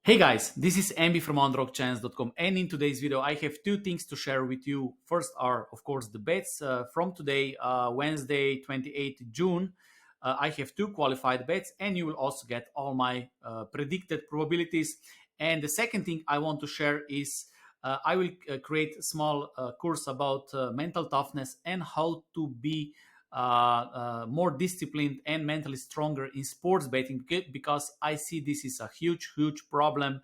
Hey guys, this is Ambi from underdogchance.com, and in today's video I have two things to share with you. First are of course the bets from today, Wednesday 28th June. I have two qualified bets and you will also get all my predicted probabilities. And the second thing I want to share is I will create a small course about mental toughness and how to be more disciplined and mentally stronger in sports betting, because I see this is a huge problem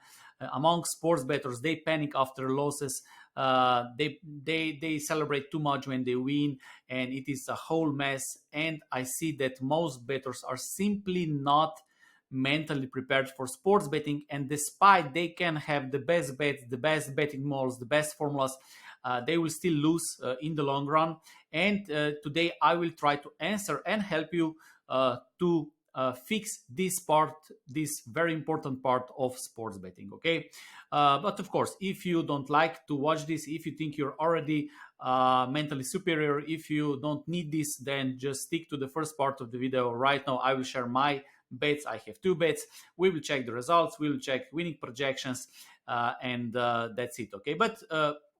among sports bettors. They panic after losses. They celebrate too much when they win, and it is a whole mess. And I see that most bettors are simply not mentally prepared for sports betting, and despite they can have the best bets, the best betting models, the best formulas, they will still lose in the long run. And today I will try to answer and help you to fix this part, this very important part of sports betting. Okay, but of course, if you don't like to watch this, if you think you're already mentally superior, if you don't need this, then just stick to the first part of the video. Right now I will share my bets. I have two bets. We will check the results, we will check winning projections, and that's it. Okay, but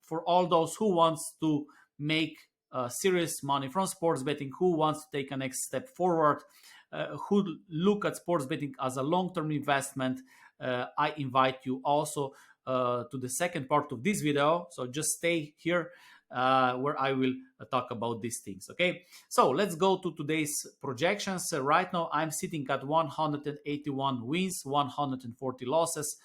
for all those who wants to make serious money from sports betting, who wants to take a next step forward, who look at sports betting as a long-term investment, I invite you also to the second part of this video. So just stay here where I will talk about these things. Okay, so let's go to today's projections. Right now I'm sitting at 181 wins, 140 losses,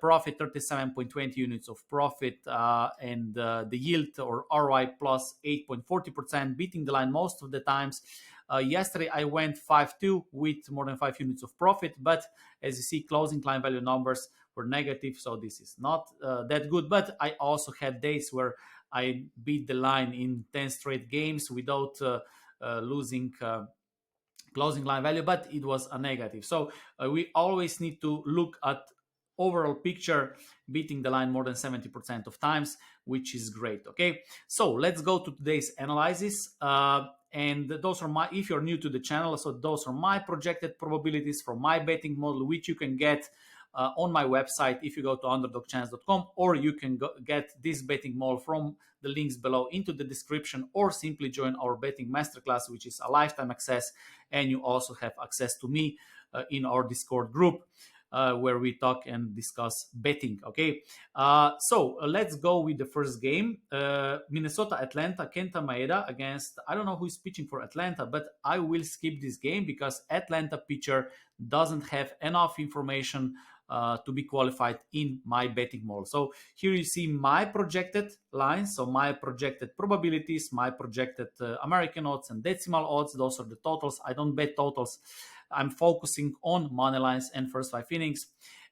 profit 37.20 units of profit, and the yield or ROI plus 8.40%, beating the line most of the times. Yesterday I went 5-2 with more than 5 units of profit, but as you see, closing line value numbers were negative, so this is not that good. But I also had days where I beat the line in 10 straight games without losing closing line value, but it was a negative. So we always need to look at overall picture, beating the line more than 70% of times, which is great. Okay, so let's go to today's analysis. And those are my, if you're new to the channel, so those are my projected probabilities from my betting model, which you can get on my website if you go to underdogchance.com, or you can get this betting model from the links below into the description, or simply join our betting masterclass, which is a lifetime access, and you also have access to me in our Discord group. Where we talk and discuss betting. Okay, so let's go with the first game. Minnesota Atlanta, Kenta Maeda against, I don't know who is pitching for Atlanta, but I will skip this game because Atlanta pitcher doesn't have enough information to be qualified in my betting model. So here you see my projected lines, so my projected probabilities, my projected American odds and decimal odds. Those are the totals. I don't bet totals. I'm focusing on money lines and first 5 innings,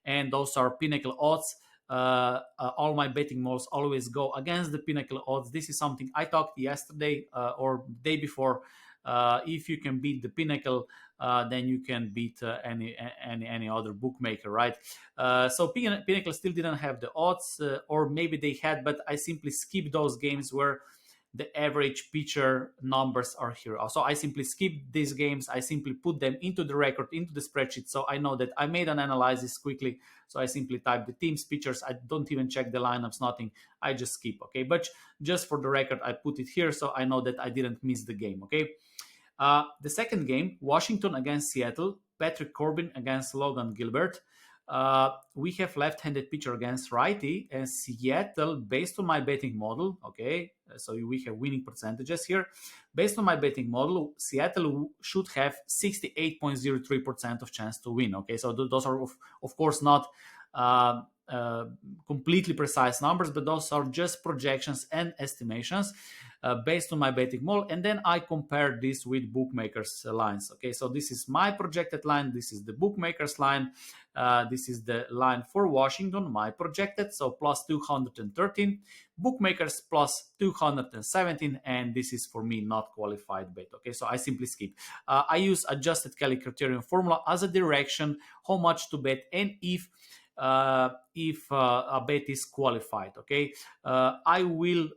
and those are pinnacle odds. All my betting models always go against the pinnacle odds. This is something I talked yesterday or day before. If you can beat the pinnacle, then you can beat any other bookmaker, right? So pinnacle still didn't have the odds, or maybe they had, but I simply skip those games where the average pitcher numbers are here. So I simply skip these games. I simply put them into the record, into the spreadsheet. So I know that I made an analysis quickly. So I simply type the teams, pitchers. I don't even check the lineups, nothing. I just skip. Okay, but just for the record, I put it here so I know that I didn't miss the game. Okay. The second game, Washington against Seattle, Patrick Corbin against Logan Gilbert. We have left-handed pitcher against righty, and Seattle, based on my betting model, okay, so we have winning percentages here. Based on my betting model, Seattle should have 68.03% of chance to win. Okay, so those are of course not completely precise numbers, but those are just projections and estimations based on my betting model. And then I compare this with bookmakers lines. Okay, so this is my projected line, this is the bookmakers line, this is the line for Washington, my projected, so plus 213, bookmakers plus 217, and this is for me not qualified bet. Okay, so I simply skip. I use adjusted Kelly criterion formula as a direction how much to bet and if a bet is qualified. Okay, I will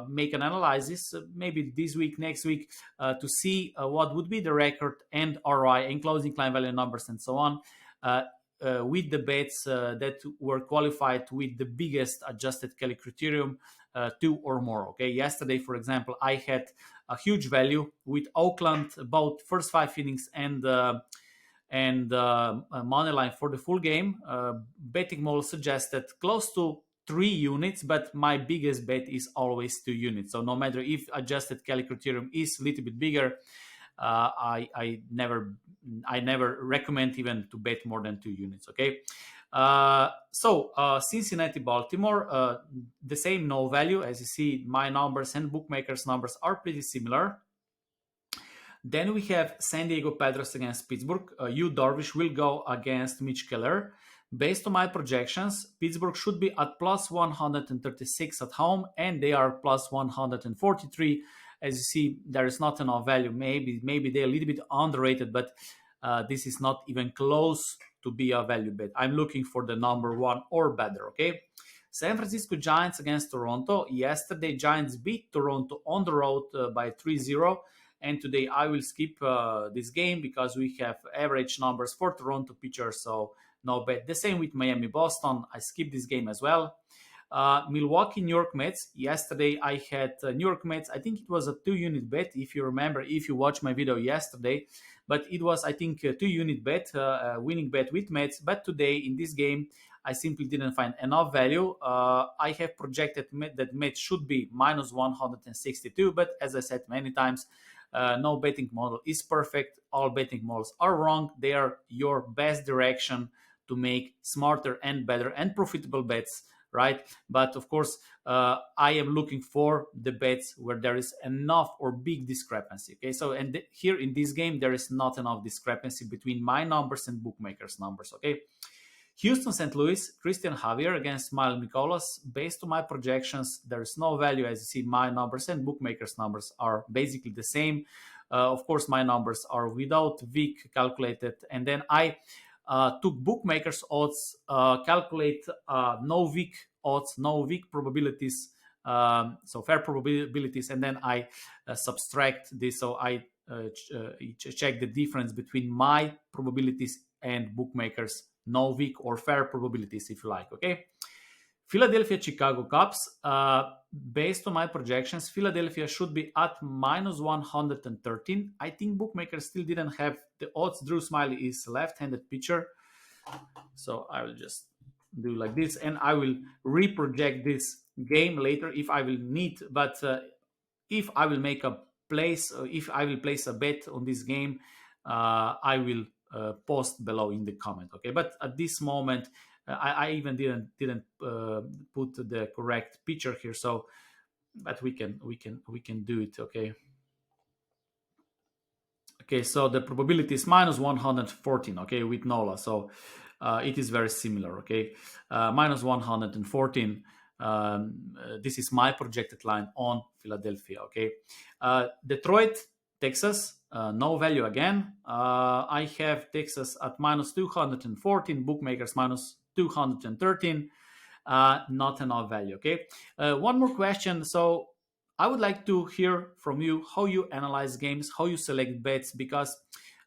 make an analysis maybe this week, next week, to see what would be the record and ROI and closing line value numbers and so on. with the bets that were qualified with the biggest adjusted Kelly criterion, 2 or more. Okay, yesterday, for example, I had a huge value with Oakland about first 5 innings and money line for the full game. Betting model suggested close to 3 units, but my biggest bet is always 2 units. So no matter if adjusted Kelly criterion is a little bit bigger, I never recommend even to bet more than 2 units. Okay. Cincinnati, Baltimore, the same no value. As you see, my numbers and bookmakers numbers are pretty similar. Then we have San Diego Padres against Pittsburgh. Yu Darvish will go against Mitch Keller. Based on my projections, Pittsburgh should be at plus 136 at home, and they are plus 143. As you see, there is not enough value. Maybe they're a little bit underrated, but this is not even close to be a value bet. I'm looking for the number one or better, okay? San Francisco Giants against Toronto. Yesterday, Giants beat Toronto on the road by 3-0. And today I will skip this game because we have average numbers for Toronto pitchers, so no bet. The same with Miami, Boston. I skip this game as well. Milwaukee, New York Mets. Yesterday I had New York Mets. I think it was a 2-unit bet, if you remember, if you watched my video yesterday. But it was, I think, a 2-unit bet, winning bet with Mets. But today in this game, I simply didn't find enough value. I have projected that Mets should be minus 162. But as I said many times, no betting model is perfect. All betting models are wrong. They are your best direction to make smarter and better and profitable bets, right? But of course, I am looking for the bets where there is enough or big discrepancy. Okay, so here in this game, there is not enough discrepancy between my numbers and bookmakers' numbers. Okay. Houston, St. Louis, Christian Javier against Smile Nicolas. Based on my projections, there is no value. As you see, my numbers and bookmakers' numbers are basically the same. Of course, my numbers are without VIC calculated. And then I took bookmakers' odds, calculate no VIC odds, no VIC probabilities, so fair probabilities, and then I subtract this. So I check the difference between my probabilities and bookmakers' no VIC or fair probabilities, if you like. Okay. Philadelphia, Chicago Cubs. Based on my projections, Philadelphia should be at minus 113. I think bookmakers still didn't have the odds. Drew Smiley is left-handed pitcher. So I will just do like this, and I will reproject this game later if I will need. But if I will make a place, if I will place a bet on this game, I will post below in the comment. Okay, but at this moment, I even didn't put the correct picture here. So, but we can do it. Okay. Okay, so the probability is minus 114. Okay, with NOLA. So it is very similar. Okay, minus 114. This is my projected line on Philadelphia. Okay, Detroit, Texas. No value again. I have Texas at minus 214, bookmakers minus 213. Not enough value. Okay. One more question. So I would like to hear from you how you analyze games, how you select bets, because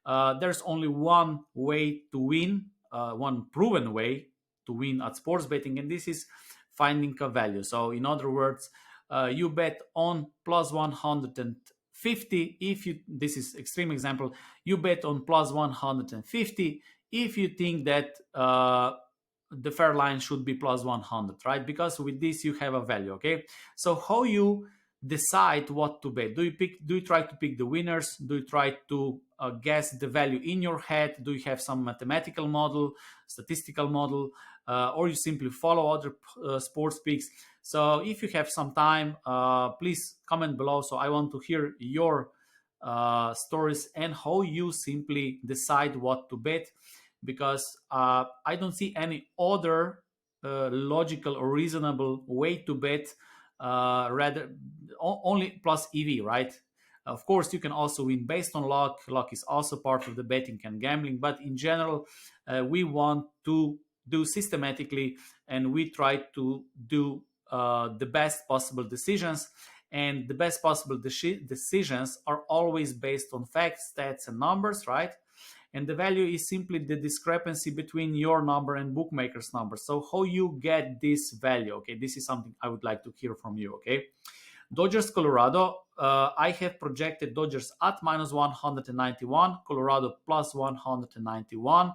there's only one way to win, one proven way to win at sports betting, and this is finding a value. So in other words, you bet on plus 150 if you, this is extreme example, you bet on plus 150 if you think that the fair line should be plus 100, right? Because with this you have a value. Okay, so how you decide what to bet? Do you try to pick the winners? Do you try to guess the value in your head? Do you have some mathematical model, statistical model, or you simply follow other sports picks? So if you have some time, please comment below. So I want to hear your stories and how you simply decide what to bet, because I don't see any other logical or reasonable way to bet, rather only plus EV, right? Of course, you can also win based on luck. Luck is also part of the betting and gambling, but in general, we want to do systematically, and we try to do the best possible decisions, and the best possible decisions are always based on facts, stats, and numbers, right? and the value is simply the discrepancy between your number and bookmaker's number. So how you get this value? Okay, this is something I would like to hear from you. Okay, Dodgers Colorado. I have projected Dodgers at minus 191, Colorado plus 191.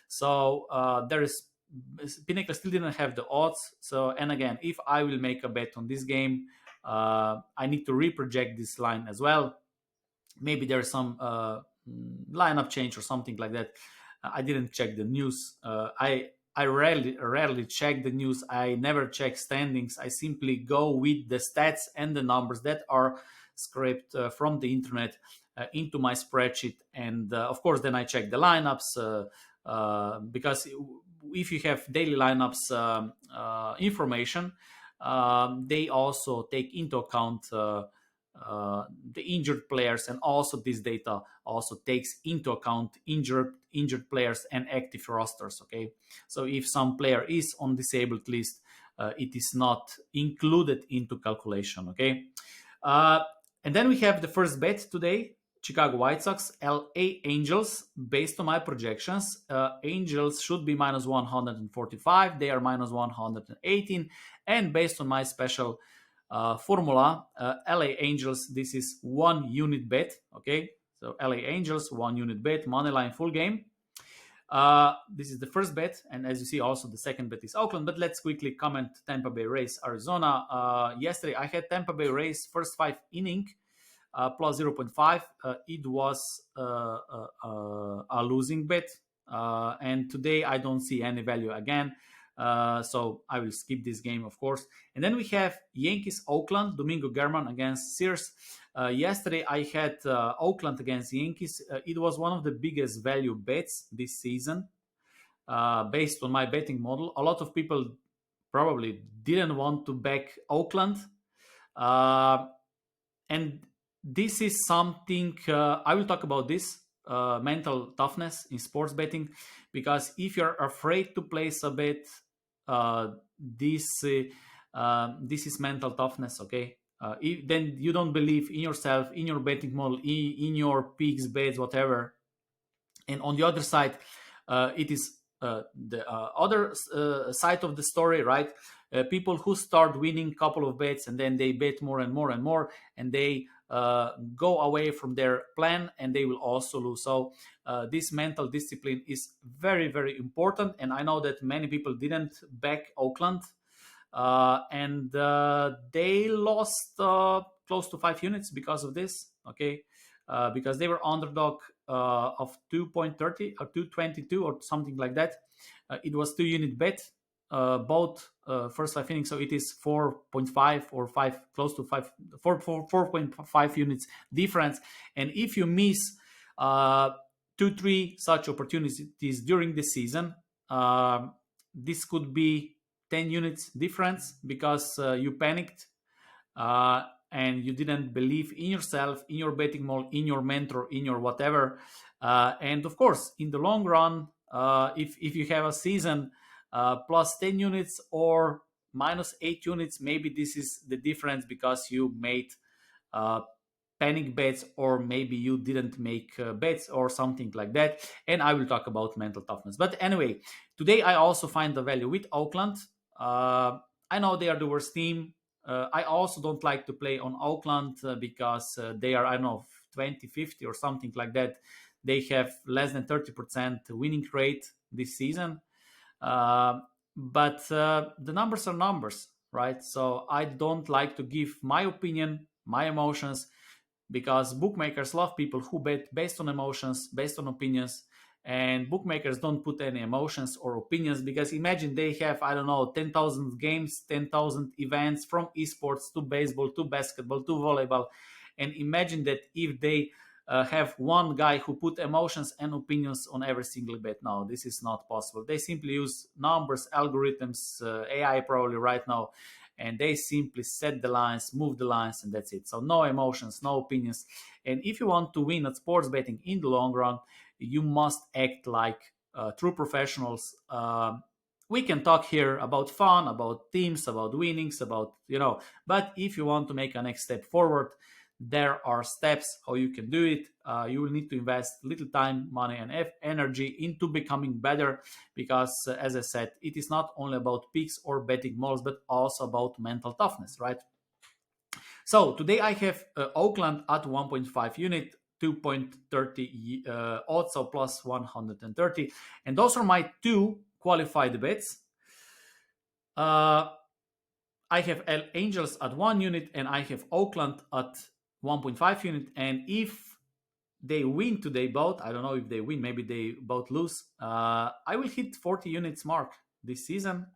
So there is Pinnacle still didn't have the odds. So, and again, if I will make a bet on this game, I need to reproject this line as well. Maybe there's some lineup change or something like that. I didn't check the news. I rarely check the news. I never check standings. I simply go with the stats and the numbers that are scraped from the internet into my spreadsheet, and of course then I check the lineups, because if you have daily lineups information, they also take into account the injured players, and also this data also takes into account injured players and active rosters. Okay, so if some player is on disabled list, it is not included into calculation. Okay, and then we have the first bet today: Chicago White Sox, LA Angels. Based on my projections, Angels should be minus 145. They are minus 118, and based on my special formula, LA Angels, this is 1 unit bet. Okay, so LA Angels, 1 unit bet, money line full game. This is the first bet, and as you see, also the second bet is Oakland. But let's quickly comment Tampa Bay Rays, Arizona. Yesterday I had Tampa Bay Rays first 5 inning plus 0.5. It was a losing bet, and today I don't see any value again. So I will skip this game, of course. And then we have Yankees Oakland, Domingo German against Sears. Yesterday I had Oakland against Yankees. It was one of the biggest value bets this season, based on my betting model. A lot of people probably didn't want to back Oakland, and this is something I will talk about this. Mental toughness in sports betting, because if you're afraid to place a bet, this is mental toughness. Okay, then you don't believe in yourself, in your betting model, in your picks, bets, whatever. And on the other side, it is the other side of the story, right? People who start winning a couple of bets and then they bet more and more and more, and they go away from their plan, and they will also lose. So this mental discipline is very, very important. And I know that many people didn't back Oakland, and they lost close to 5 units because of this. Okay, because they were underdog of 2.30 or 222 or something like that. It was 2 unit bet, both first 5 innings, so it is 4.5 or 5, close to 5, 4.5 units difference. And if you miss 2-3 such opportunities during the season, this could be 10 units difference, because you panicked and you didn't believe in yourself, in your betting model, in your mentor, in your whatever. And of course, in the long run, if you have a season plus 10 units or minus 8 units, maybe this is the difference because you made panic bets, or maybe you didn't make bets or something like that. And I will talk about mental toughness. But anyway, today I also find the value with Oakland. I know they are the worst team. I also don't like to play on Oakland because they are, I don't know, 20-50 or something like that. They have less than 30% winning rate this season. But the numbers are numbers, right? So I don't like to give my opinion, my emotions, because bookmakers love people who bet based on emotions, based on opinions. And bookmakers don't put any emotions or opinions, because imagine they have, I don't know, 10,000 games, 10,000 events, from esports to baseball to basketball to volleyball. And imagine that if they have one guy who put emotions and opinions on every single bet. No, this is not possible. They simply use numbers, algorithms, AI probably right now, and they simply set the lines, move the lines, and that's it. So no emotions, no opinions. And if you want to win at sports betting in the long run, you must act like true professionals. We can talk here about fun, about teams, about winnings, about, but if you want to make a next step forward, There are steps how you can do it. You will need to invest little time, money, and energy into becoming better, because as I said, it is not only about picks or betting models, but also about mental toughness, right? So today I have Oakland at 1.5 unit, 2.30 odds, so plus 130. And those are my two qualified bets. I have Angels at 1 unit, and I have Oakland at 1.5 unit. And if they win today, both, I don't know if they win, maybe they both lose, I will hit 40 units mark this season.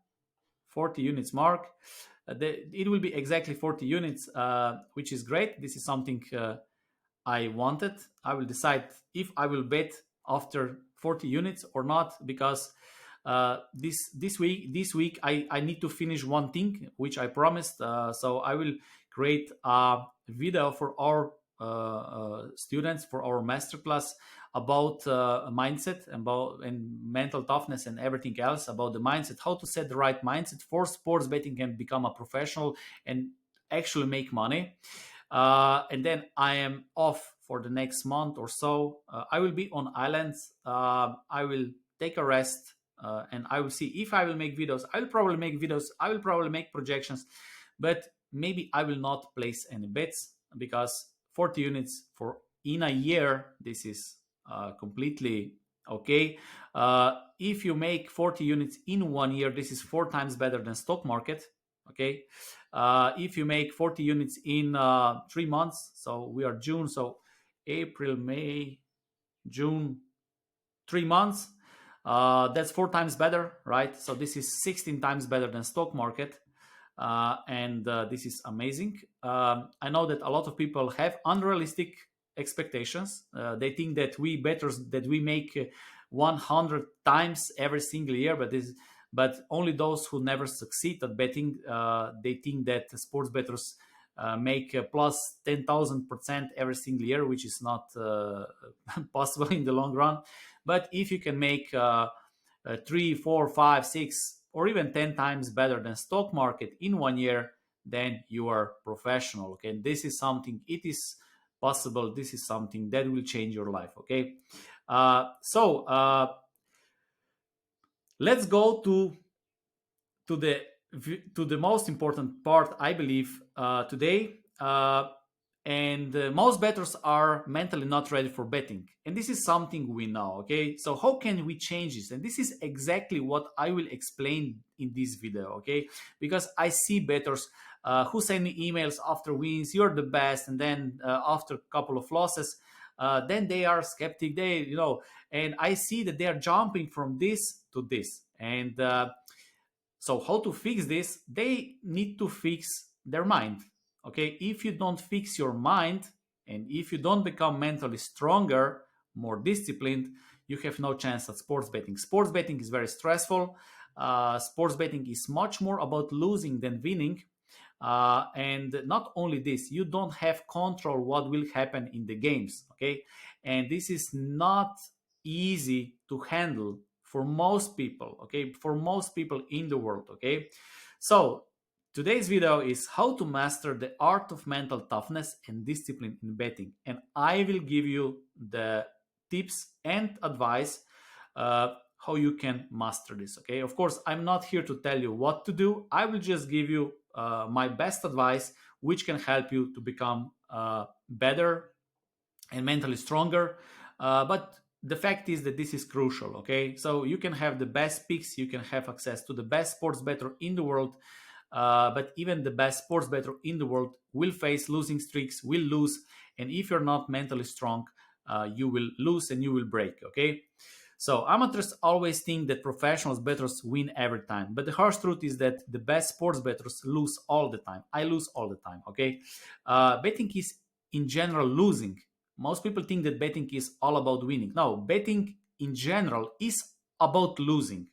40 units mark. It will be exactly 40 units, which is great. This is something I wanted. I will decide if I will bet after 40 units or not, because this week I need to finish one thing which I promised. So I will create a video for our students, for our masterclass, about mindset, about and mental toughness and everything else about the mindset, how to set the right mindset for sports betting and become a professional and actually make money. And then I am off for the next month or so. I will be on islands. I will take a rest, and I will see if I will make videos. I will probably make videos. I will probably make projections, but maybe I will not place any bets, because 40 units for in a year, this is completely okay. If you make 40 units in 1 year, this is 4 times better than stock market. Okay. If you make 40 units in 3 months, so we are June, so April, May, June, 3 months, that's 4 times better, right? So this is 16 times better than stock market. And this is amazing. I know that a lot of people have unrealistic expectations. They think that we bettors, that we make 100 times every single year, but only those who never succeed at betting, they think that sports bettors make plus 10,000% every single year, which is not possible in the long run. But if you can make 3, 4, 5, 6, or even 10 times better than stock market in 1 year, then you are professional. Okay, and this is something, it is possible. This is something that will change your life. Okay, so let's go to the to the most important part, I believe, today. And most bettors are mentally not ready for betting, and this is something we know. Okay, so how can we change this? And this is exactly what I will explain in this video. Okay, because I see bettors who send me emails after wins, you're the best, and then after a couple of losses, then they are skeptic. And I see that they are jumping from this to this. And so how to fix this? They need to fix their mind. Okay, if you don't fix your mind, and if you don't become mentally stronger, more disciplined, you have no chance at sports betting. Sports betting is very stressful. Sports betting is much more about losing than winning. And not only this, you don't have control what will happen in the games. Okay, and this is not easy to handle for most people. Okay, for most people in the world. Okay, so today's video is how to master the art of mental toughness and discipline in betting, and I will give you the tips and advice how you can master this. Okay, of course, I'm not here to tell you what to do. I will just give you my best advice, which can help you to become better and mentally stronger. But the fact is that this is crucial. Okay, so you can have the best picks, you can have access to the best sports bettor in the world, but even the best sports bettor in the world will face losing streaks, will lose, and if you're not mentally strong, you will lose and you will break. Okay, so amateurs always think that professionals bettors win every time, but the harsh truth is that the best sports bettors lose all the time. I lose all the time. Okay, betting is in general losing. Most people think that betting is all about winning. No, betting in general is about losing.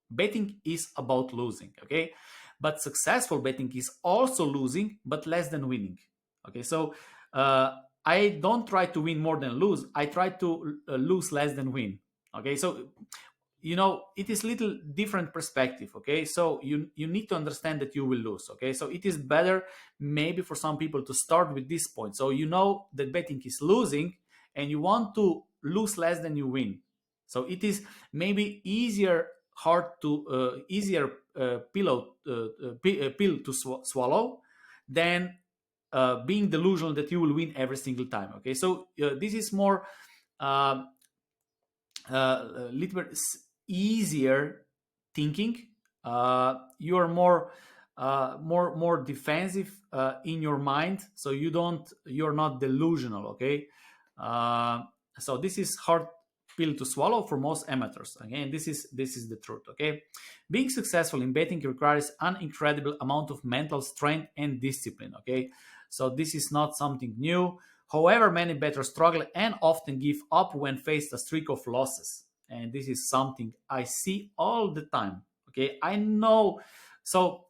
Betting is about losing. Okay, but successful betting is also losing, but less than winning. Okay, so I don't try to win more than lose. I try to lose less than win. Okay, so it is little different perspective. Okay, so you need to understand that you will lose. Okay, so it is better maybe for some people to start with this point. So you know that betting is losing, and you want to lose less than you win. So it is maybe easier pill to swallow than being delusional that you will win every single time. Okay, so this is more uh, little bit easier thinking. You are more defensive in your mind, so you're not delusional. Okay, uh, so this is hard pill to swallow for most amateurs. Again, this is the truth. Okay, being successful in betting requires an incredible amount of mental strength and discipline. Okay, so this is not something new. However, many bettors struggle and often give up when faced a streak of losses. And this is something I see all the time. Okay, I know. So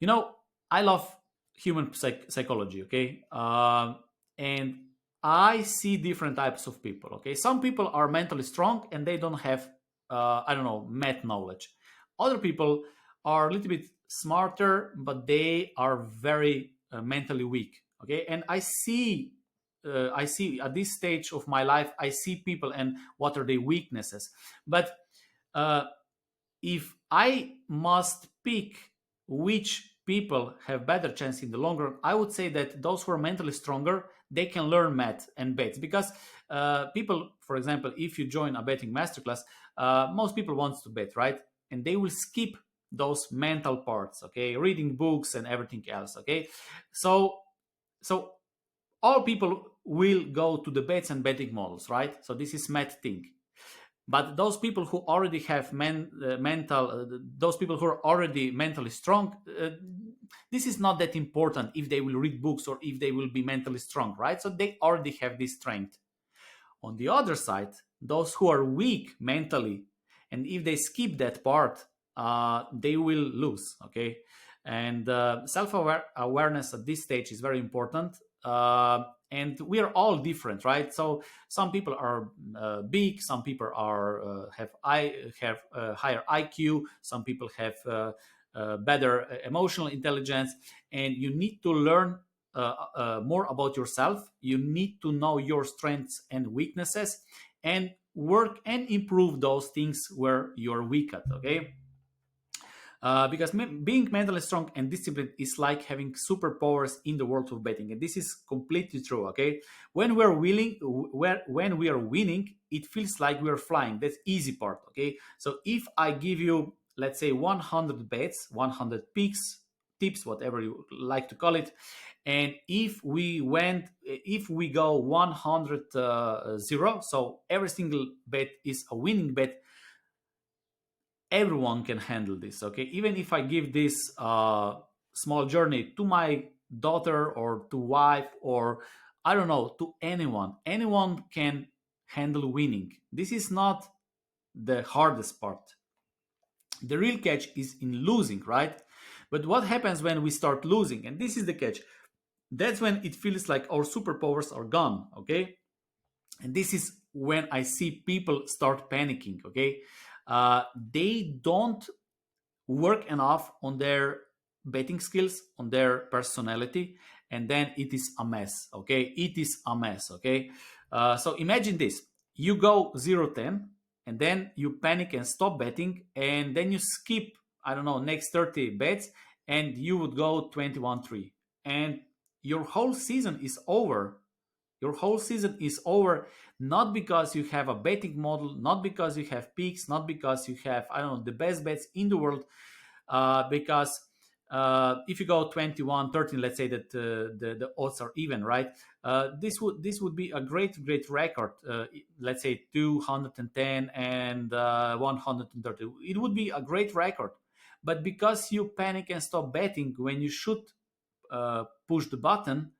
you know, I love human psychology. Okay, and I see different types of people. Okay, some people are mentally strong and they don't have, I don't know, math knowledge. Other people are a little bit smarter, but they are very mentally weak. Okay, and I see at this stage of my life, I see people and what are their weaknesses. But uh, if I must pick which people have better chance in the long run, I would say that those who are mentally stronger, they can learn math and bets. Because people, for example, if you join a betting masterclass, most people want to bet, right? And they will skip those mental parts, okay, reading books and everything else. Okay, so all people will go to the bets and betting models, right? So this is math thing. But those people who already have those people who are already mentally strong, this is not that important if they will read books or if they will be mentally strong, right? So they already have this strength. On the other side, those who are weak mentally, and if they skip that part, they will lose. Okay, and self-awareness at this stage is very important. And we are all different, right? So some people are big, some people are have higher IQ, some people have better emotional intelligence, and you need to learn more about yourself. You need to know your strengths and weaknesses, and work and improve those things where you're weak at. Okay, because being mentally strong and disciplined is like having superpowers in the world of betting, and this is completely true. Okay, when we are winning, it feels like we are flying. That's easy part. Okay, so if I give you, let's say, 100 bets, 100 picks, tips, whatever you like to call it, and if we go 100 0, so every single bet is a winning bet, everyone can handle this. Okay, even if I give this small journey to my daughter or to wife, or I don't know, to anyone can handle winning. This is not the hardest part. The real catch is in losing, right? But what happens when we start losing? And this is the catch. That's when it feels like our superpowers are gone. Okay, and this is when I see people start panicking. Okay, they don't work enough on their betting skills, on their personality, and then it is a mess. Okay, it is a mess. Okay, so imagine this: you go 0-10, and then you panic and stop betting, and then you skip, I don't know, next 30 bets, and you would go 21-3, and your whole season is over. Your whole season is over, not because you have a betting model, not because you have picks, not because you have, I don't know, the best bets in the world. Because if you go 21-13, let's say that the odds are even, right? This would be a great record. Let's say 210 and 130. It would be a great record, but because you panic and stop betting when you should push the button,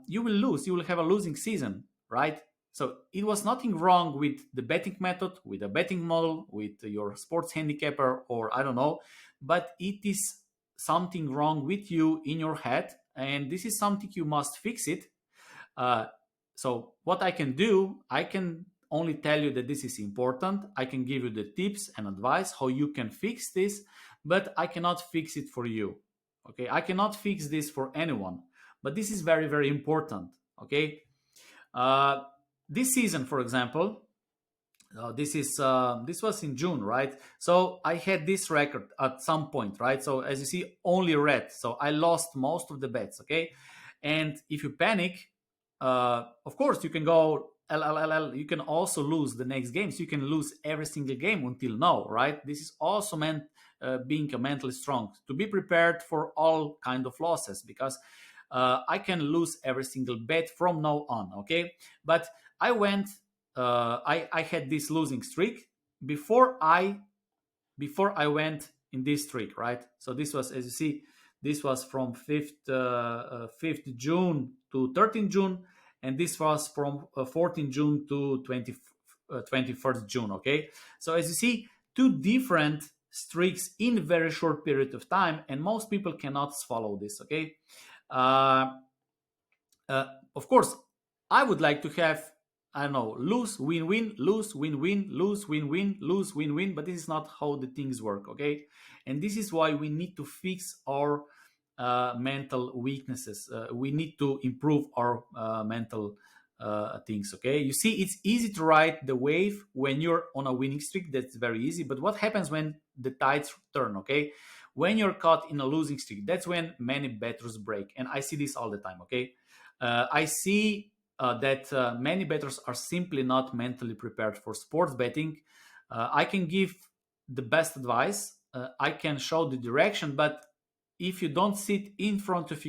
you will lose. You will have a losing season, right? So it was nothing wrong with the betting method, with the betting model, with your sports handicapper, or I don't know, but it is something wrong with you in your head, and this is something you must fix it. Uh, so what I can do, I can only tell you that this is important. I can give you the tips and advice how you can fix this, but I cannot fix it for you. Okay, I cannot fix this for anyone, but this is very, very important. Okay, uh, this season, for example, this was in June, right? So I had this record at some point, right? So as you see, only red. So I lost most of the bets, okay? And if you panic, of course you can go LLLL. You can also lose the next games. You can lose every single game until now, right? This is also meant being a mentally strong to be prepared for all kind of losses because I can lose every single bet from now on, okay? But I went I had this losing streak before I went in this streak, right? So this was, as you see, this was from 5th June to 13th June, and this was from 14th June to 21st June. Okay, so as you see, two different streaks in a very short period of time, and most people cannot follow this. Okay, uh, of course, I would like to have, I don't know, lose, win, win, lose, win, win, lose, win, win, lose, win, win, but this is not how the things work, okay? And this is why we need to fix our mental weaknesses. We need to improve our mental things, okay? You see, it's easy to ride the wave when you're on a winning streak. That's very easy. But what happens when the tides turn, okay? When you're caught in a losing streak, that's when many bettors break. And I see this all the time, okay? I see that many bettors are simply not mentally prepared for sports betting. I can give the best advice. I can show the direction, but if you don't sit in front of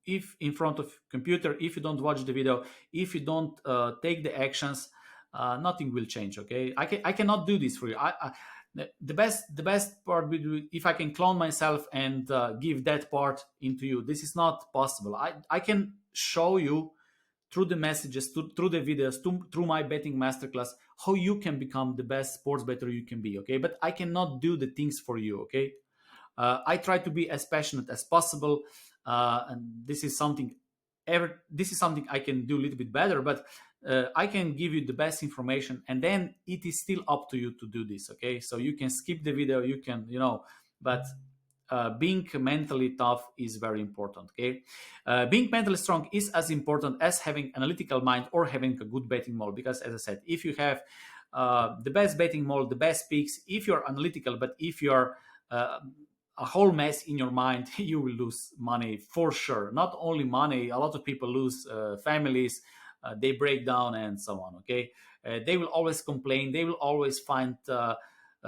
if in front of computer, if you don't watch the video, if you don't take the actions, nothing will change. Okay, I cannot do this for you. The best part would be if I can clone myself and give that part into you. This is not possible. I can show you through the messages, through the videos, through my betting masterclass, how you can become the best sports bettor you can be. Okay, but I cannot do the things for you. Okay, I try to be as passionate as possible, and this is something I can do a little bit better, but I can give you the best information, and then it is still up to you to do this. Okay, so you can skip the video, you can, but being mentally tough is very important. Okay, being mentally strong is as important as having analytical mind or having a good betting model, because as I said, if you have the best betting model, the best picks, if you're analytical, but if you're a whole mess in your mind, you will lose money for sure. Not only money, a lot of people lose families, they break down and so on. Okay, they will always complain, they will always find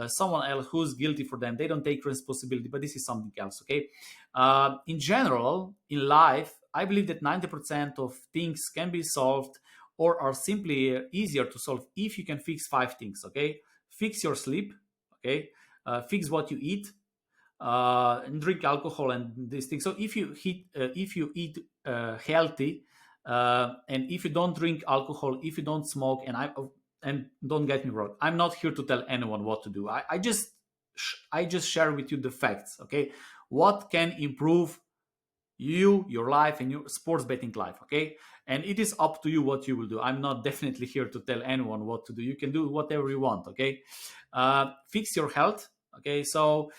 someone else who's guilty for them. They don't take responsibility, but this is something else. Okay, in general, in life, I believe that 90% of things can be solved or are simply easier to solve if you can fix 5 things. Okay, fix your sleep. Okay, fix what you eat, and drink alcohol and these things. So if you eat healthy, and if you don't drink alcohol, if you don't smoke, and don't get me wrong, I'm not here to tell anyone what to do. I just share with you the facts. Okay, what can improve you, your life, and your sports betting life. Okay, and it is up to you what you will do. I'm not definitely here to tell anyone what to do. You can do whatever you want. Okay, fix your health. Okay, so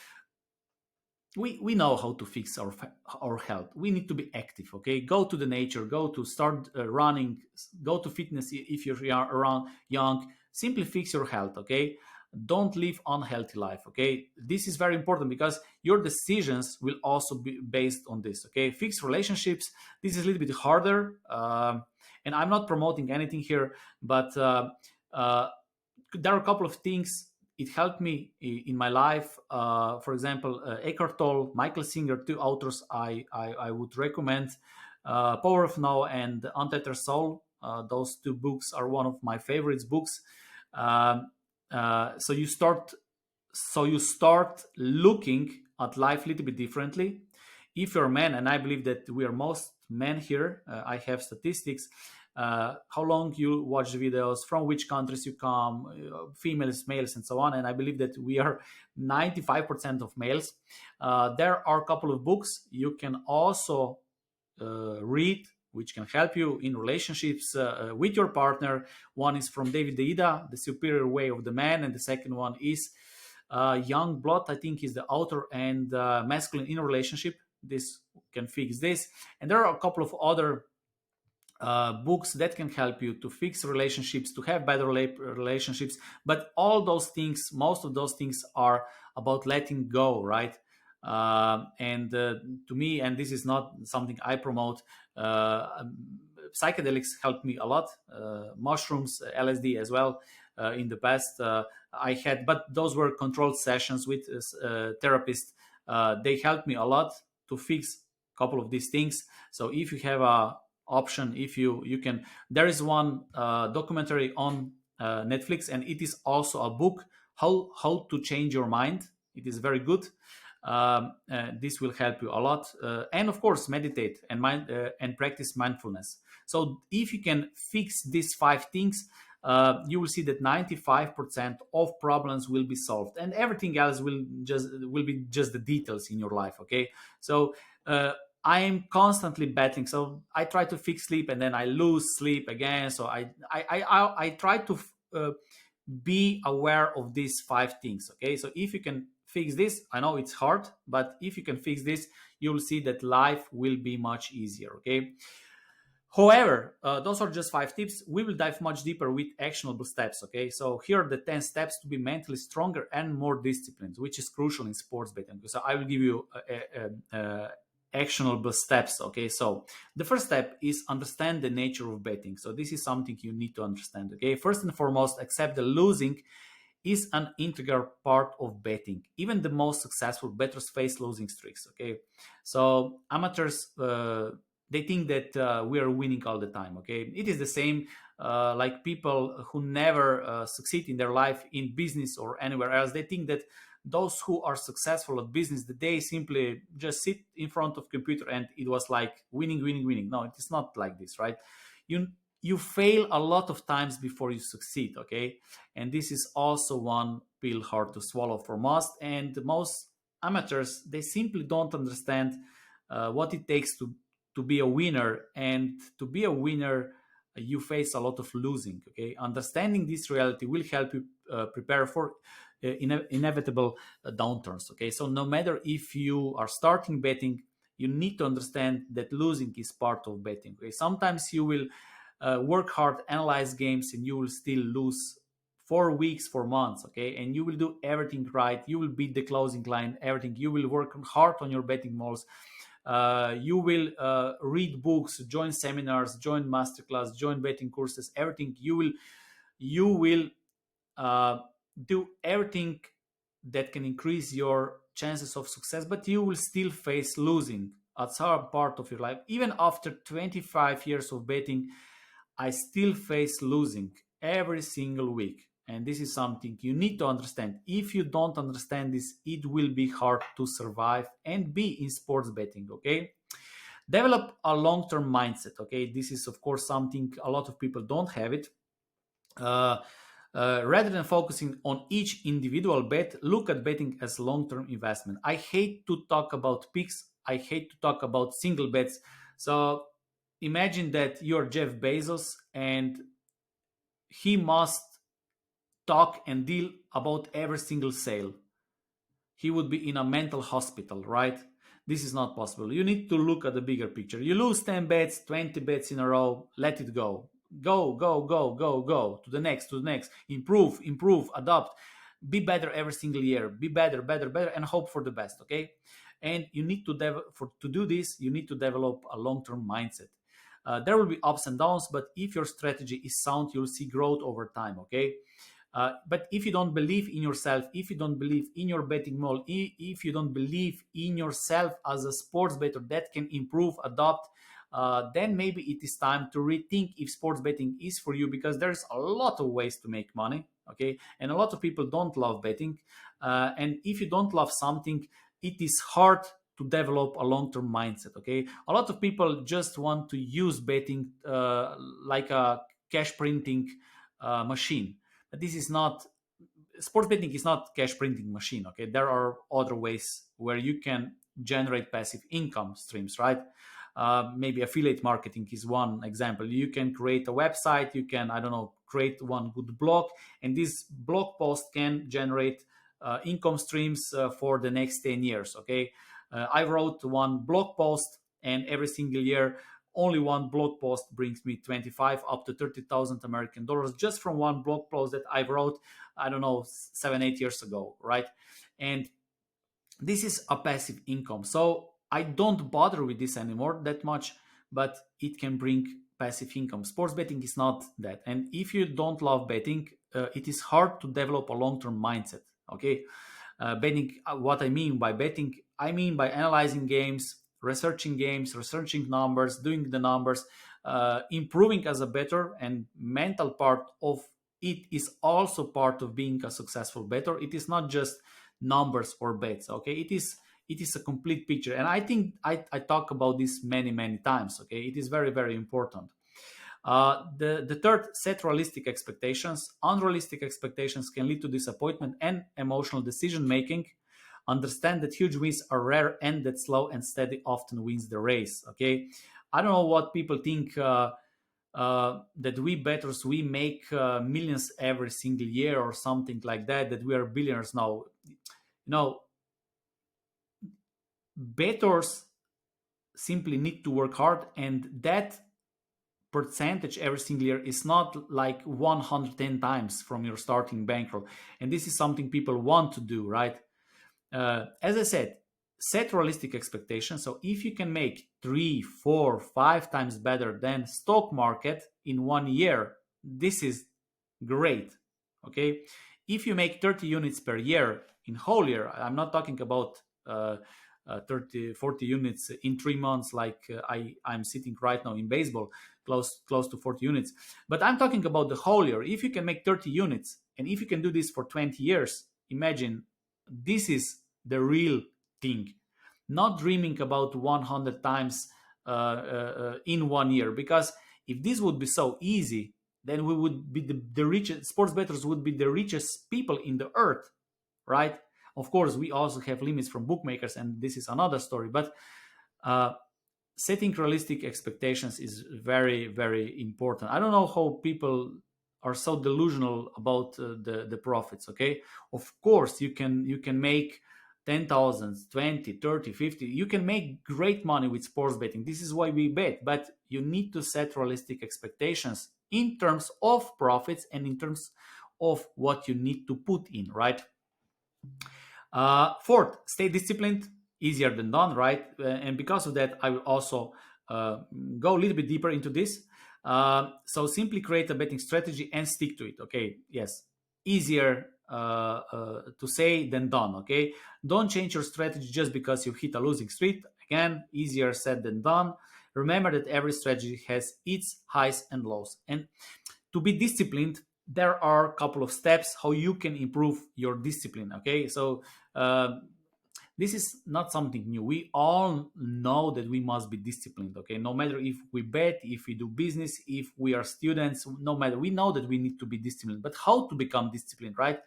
we know how to fix our health. We need to be active. Okay, go to the nature, go to start running, go to fitness if you're around young. Simply fix your health. Okay, don't live unhealthy life. Okay, this is very important because your decisions will also be based on this. Okay, fix relationships. This is a little bit harder, and I'm not promoting anything here, but uh, there are a couple of things it helped me in my life. For example, Eckhart Tolle, Michael Singer, two authors I would recommend. Power of Now and Untethered Soul. Those two books are one of my favorites books. Um, so you start looking at life a little bit differently. If you're a man, and I believe that we are most men here, I have statistics. How long you watch the videos, from which countries you come, females, males, and so on. And I believe that we are 95% of males. There are a couple of books you can also read which can help you in relationships with your partner. One is from David Deida, The Superior Way of the Man, and the second one is Young Blood, I think, is the author, and Masculine in a Relationship. This can fix this. And there are a couple of other books that can help you to fix relationships, to have better relationships. But all those things, most of those things are about letting go, right? And to me, and this is not something I promote, psychedelics helped me a lot. Mushrooms, LSD as well. In the past, I had, but those were controlled sessions with therapists. They helped me a lot to fix a couple of these things. So if you have a option, if you can, there is one documentary on Netflix, and it is also a book, how to change your mind. It is very good. This will help you a lot, and of course meditate and practice mindfulness. So if you can fix these five things, you will see that 95% of problems will be solved, and everything else will be just the details in your life. Okay, so I am constantly battling. So I try to fix sleep, and then I lose sleep again. So I try to be aware of these five things. Okay, so if you can fix this, I know it's hard, but if you can fix this, you'll see that life will be much easier. Okay. However, those are just five tips. We will dive much deeper with actionable steps. Okay, so here are the 10 steps to be mentally stronger and more disciplined, which is crucial in sports betting. So I will give you actionable steps. Okay, so the first step is understand the nature of betting. So this is something you need to understand. Okay, first and foremost, accept that losing is an integral part of betting. Even the most successful bettors face losing streaks. Okay, so amateurs, they think that we are winning all the time. Okay, it is the same like people who never succeed in their life in business or anywhere else. They think that those who are successful at business, that they simply just sit in front of computer and it was like winning, winning, winning. No, it is not like this, right? You fail a lot of times before you succeed. Okay, and this is also one pill hard to swallow for most, and most amateurs, they simply don't understand what it takes to be a winner. And to be a winner, you face a lot of losing. Okay, understanding this reality will help you prepare for inevitable downturns. Okay, so no matter if you are starting betting, you need to understand that losing is part of betting. Okay, sometimes you will work hard, analyze games, and you will still lose for weeks, for months. Okay, and you will do everything right, you will beat the closing line, everything, you will work hard on your betting models, you will read books, join seminars, join masterclass, join betting courses, everything. You will do everything that can increase your chances of success, but you will still face losing at some part of your life. Even after 25 years of betting, I still face losing every single week. And this is something you need to understand. If you don't understand this, it will be hard to survive and be in sports betting. Okay, develop a long-term mindset. Okay, this is of course something a lot of people don't have it. uh, Rather than focusing on each individual bet, look at betting as long-term investment. I hate to talk about picks, I hate to talk about single bets. So imagine that you're Jeff Bezos and he must talk and deal about every single sale. He would be in a mental hospital, right? This is not possible. You need to look at the bigger picture. You lose 10 bets, 20 bets in a row, let it go. Go, go, go, go, go to the next, to the next. Improve, improve, adapt. Be better every single year. Be better, better, better, and hope for the best, okay? And you need to to do this, you need to develop a long-term mindset. There will be ups and downs, but if your strategy is sound, you'll see growth over time, okay? But if you don't believe in yourself, if you don't believe in your betting model, if you don't believe in yourself as a sports bettor that can improve, adapt, then maybe it is time to rethink if sports betting is for you, because there's a lot of ways to make money, okay? And a lot of people don't love betting. And if you don't love something, it is hard to develop a long-term mindset, okay? A lot of people just want to use betting like a cash printing machine. But this is not, sports betting is not cash printing machine, okay? There are other ways where you can generate passive income streams, right? Maybe affiliate marketing is one example. You can create a website, you can, I don't know, create one good blog, and this blog post can generate income streams for the next 10 years. Okay, I wrote one blog post, and every single year only one blog post brings me 25 up to 30,000 American dollars just from one blog post that I wrote, I don't know, 7 8 years ago, right? And this is a passive income, so I don't bother with this anymore that much, but it can bring passive income. Sports betting is not that, and if you don't love betting, it is hard to develop a long-term mindset. Okay, betting, what I mean by betting, I mean by analyzing games, researching numbers, doing the numbers, improving as a better, and mental part of it is also part of being a successful better. It is not just numbers or bets. Okay, it is a complete picture, and I think I talk about this many times. Okay, it is very important. The third, set realistic expectations. Unrealistic expectations can lead to disappointment and emotional decision making. Understand that huge wins are rare and that slow and steady often wins the race. Okay, I don't know what people think, that we bettors, we make millions every single year or something like that. That we are billionaires now. No, bettors simply need to work hard, and that percentage every single year is not like 110 times from your starting bankroll. And this is something people want to do, right? As I said, set realistic expectations. So if you can make 3 4 5 times better than stock market in 1 year, this is great. Okay, if you make 30 units per year in whole year, I'm not talking about 30 40 units in 3 months like I'm sitting right now in baseball, close to 40 units, but I'm talking about the whole year. If you can make 30 units, and if you can do this for 20 years, imagine, this is the real thing. Not dreaming about 100 times in 1 year, because if this would be so easy, then we would be the richest. Sports bettors would be the richest people in the earth, right? Of course, we also have limits from bookmakers, and this is another story. But uh, setting realistic expectations is very important. I don't know how people are so delusional about the profits. Okay, of course you can make 10,000, 20, 30, 50. You can make great money with sports betting. This is why we bet. But you need to set realistic expectations in terms of profits and in terms of what you need to put in, right? Fourth, stay disciplined. Easier than done, right? And because of that, I will also go a little bit deeper into this. So simply create a betting strategy and stick to it. Okay, yes, easier to say than done. Okay, don't change your strategy just because you hit a losing streak. Again, easier said than done. Remember that every strategy has its highs and lows, and to be disciplined, there are a couple of steps how you can improve your discipline. Okay, so this is not something new. We all know that we must be disciplined. Okay, no matter if we bet, if we do business, if we are students, no matter, we know that we need to be disciplined. But how to become disciplined, right?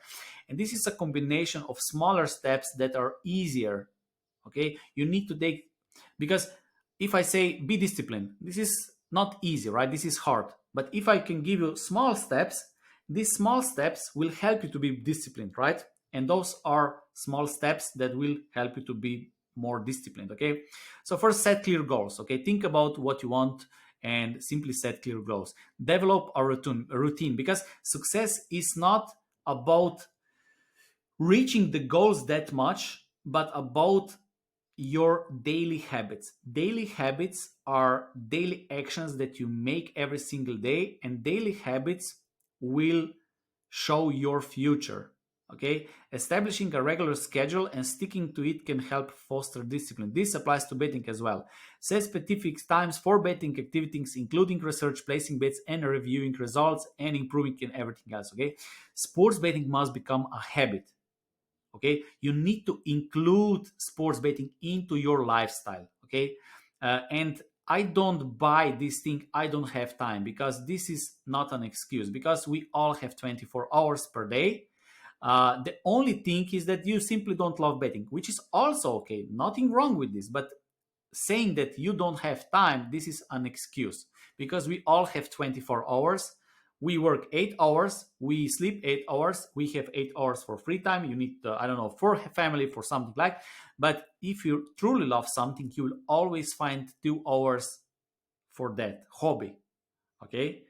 And this is a combination of smaller steps that are easier. Okay, you need to take, because if I say be disciplined, this is not easy, right? This is hard. But if I can give you small steps, these small steps will help you to be disciplined, right? And those are small steps that will help you to be more disciplined. Okay, so first, set clear goals. Okay, think about what you want and simply set clear goals. Develop a routine, because success is not about reaching the goals that much, but about your daily habits. Daily habits are daily actions that you make every single day, and daily habits will show your future. Okay, establishing a regular schedule and sticking to it can help foster discipline. This applies to betting as well. Set specific times for betting activities, including research, placing bets, and reviewing results, and improving in everything else. Okay, sports betting must become a habit. Okay, you need to include sports betting into your lifestyle. Okay, and I don't buy this thing, I don't have time, because this is not an excuse, because we all have 24 hours per day. The only thing is that you simply don't love betting, which is also okay, nothing wrong with this. But saying that you don't have time, this is an excuse, because we all have 24 hours. We work 8 hours, we sleep 8 hours, we have 8 hours for free time. You need, I don't know, for family, for something like. But if you truly love something, you will always find 2 hours for that hobby. Okay,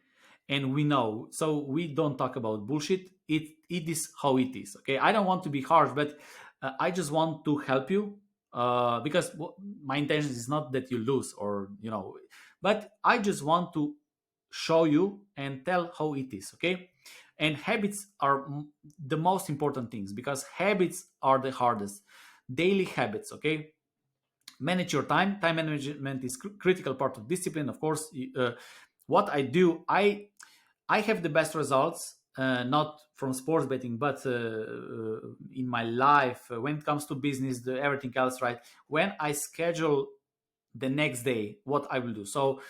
and we know, so we don't talk about bullshit. It is how it is. Okay, I don't want to be harsh, but I just want to help you, because my intention is not that you lose, or but I just want to show you and tell how it is. Okay, and habits are the most important things, because habits are the hardest. Daily habits. Okay, manage your time management is critical part of discipline, of course. What I do, I have the best results, not from sports betting, but in my life, when it comes to business, everything else, right? When I schedule the next day what I will do. So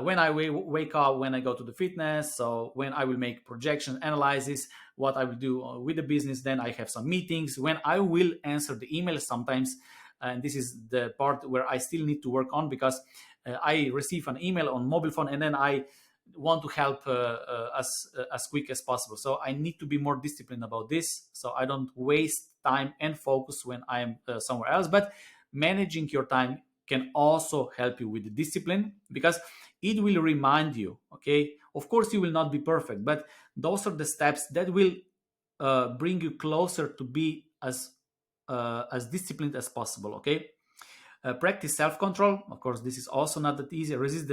when I wake up, when I go to the fitness, so when I will make projection analysis, what I will do with the business, then I have some meetings, when I will answer the emails sometimes. And this is the part where I still need to work on, because I receive an email on mobile phone, and then I want to help as quick as possible. So I need to be more disciplined about this, so I don't waste time and focus when I am somewhere else. But managing your time can also help you with the discipline, because it will remind you. Okay, of course you will not be perfect, but those are the steps that will bring you closer to be as disciplined as possible. Okay, practice self-control. Of course, this is also not that easy. Resist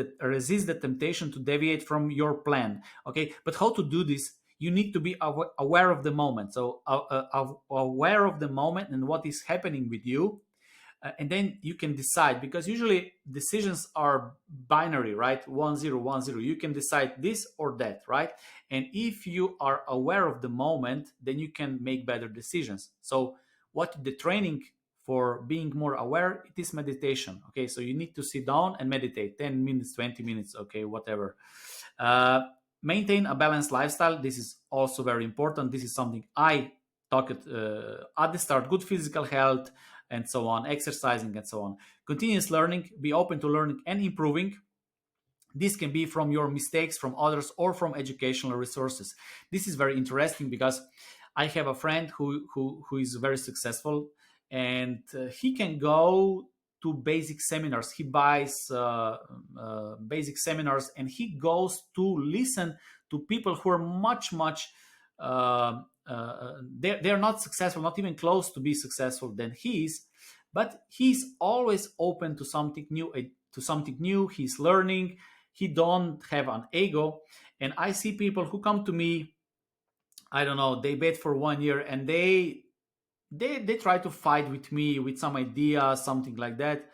the temptation to deviate from your plan. Okay, but how to do this? You need to be aware of the moment. So aware of the moment and what is happening with you, and then you can decide, because usually decisions are binary, right? 1-0, 1-0. You can decide this or that, right? And if you are aware of the moment, then you can make better decisions. So what the training for being more aware, it is meditation. Okay, so you need to sit down and meditate 10 minutes, 20 minutes, okay, whatever. uh, Maintain a balanced lifestyle. This is also very important. This is something I talked at the start. Good physical health and so on, exercising and so on. Continuous learning, be open to learning and improving. This can be from your mistakes, from others, or from educational resources. This is very interesting, because I have a friend who is very successful, and he can go to basic seminars. He buys basic seminars, and he goes to listen to people who are much they're not successful, not even close to be successful than he is, but he's always open to something new. He's learning. He don't have an ego. And I see people who come to me, I don't know, they bet for 1 year, and they try to fight with me with some idea, something like that.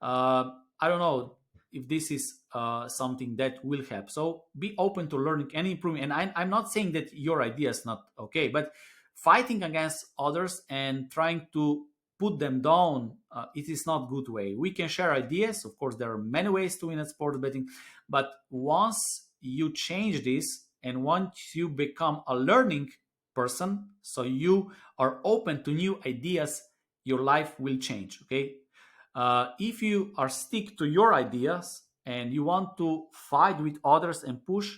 I don't know if this is something that will help. So be open to learning and improving. And I'm not saying that your idea is not okay, but fighting against others and trying to put them down, it is not good way. We can share ideas. Of course, there are many ways to win at sports betting, but once you change this, and once you become a learning person, so you are open to new ideas, your life will change. Okay, if you are stick to your ideas and you want to fight with others and push,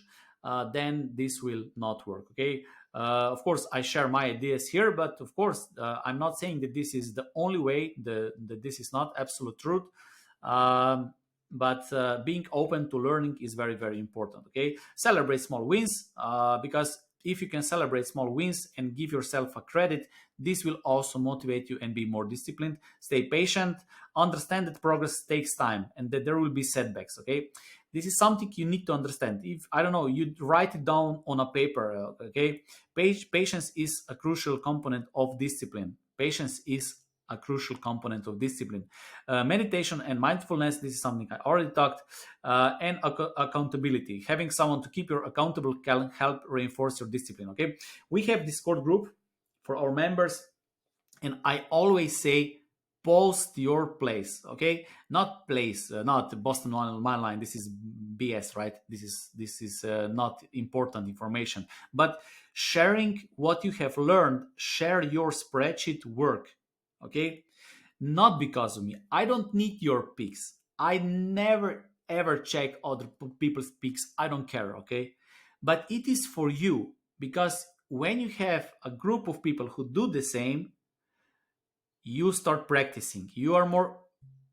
then this will not work. Okay, of course I share my ideas here, but of course I'm not saying that this is the only way, that this is not absolute truth. But being open to learning is very, very important. Okay, celebrate small wins, because if you can celebrate small wins and give yourself a credit, this will also motivate you and be more disciplined. Stay patient. Understand that progress takes time and that there will be setbacks. Okay, this is something you need to understand. If, I don't know, you write it down on a paper. Okay, patience is a crucial component of discipline. Patience is a crucial component of discipline. Meditation and mindfulness, this is something I already talked. And accountability. Having someone to keep you accountable can help reinforce your discipline. Okay, we have Discord group for our members, and I always say post your place. Okay, not place, not Boston One Line. This is BS, right? This is not important information, but sharing what you have learned. Share your spreadsheet work. Okay, not because of me. I don't need your picks. I never ever check other people's picks. I don't care, okay? But it is for you, because when you have a group of people who do the same, you start practicing. You are more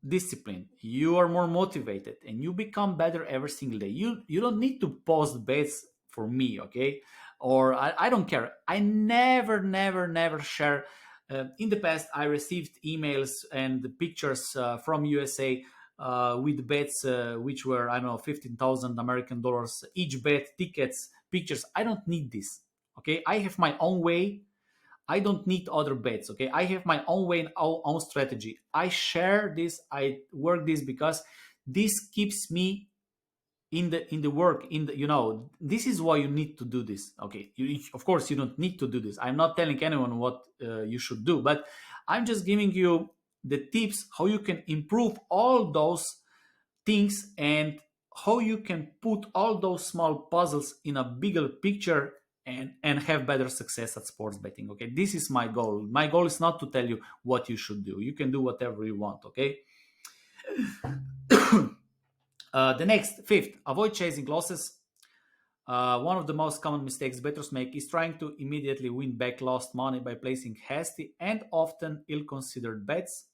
disciplined, you are more motivated, and you become better every single day. You don't need to post bets for me, okay? Or I don't care. I never share. In the past, I received emails and pictures from USA with bets which were, I don't know, 15,000 American dollars each bet, tickets, pictures. I don't need this, okay? I have my own way. I don't need other bets. Okay, I have my own way and own strategy. I share this. I work this because this keeps me in the work. This is why you need to do this. Okay, of course you don't need to do this. I'm not telling anyone what you should do, but I'm just giving you the tips how you can improve all those things and how you can put all those small puzzles in a bigger picture and have better success at sports betting. Okay, this is my goal. My goal is not to tell you what you should do. You can do whatever you want. Okay. The next, fifth, avoid chasing losses. One of the most common mistakes bettors make is trying to immediately win back lost money by placing hasty and often ill-considered bets.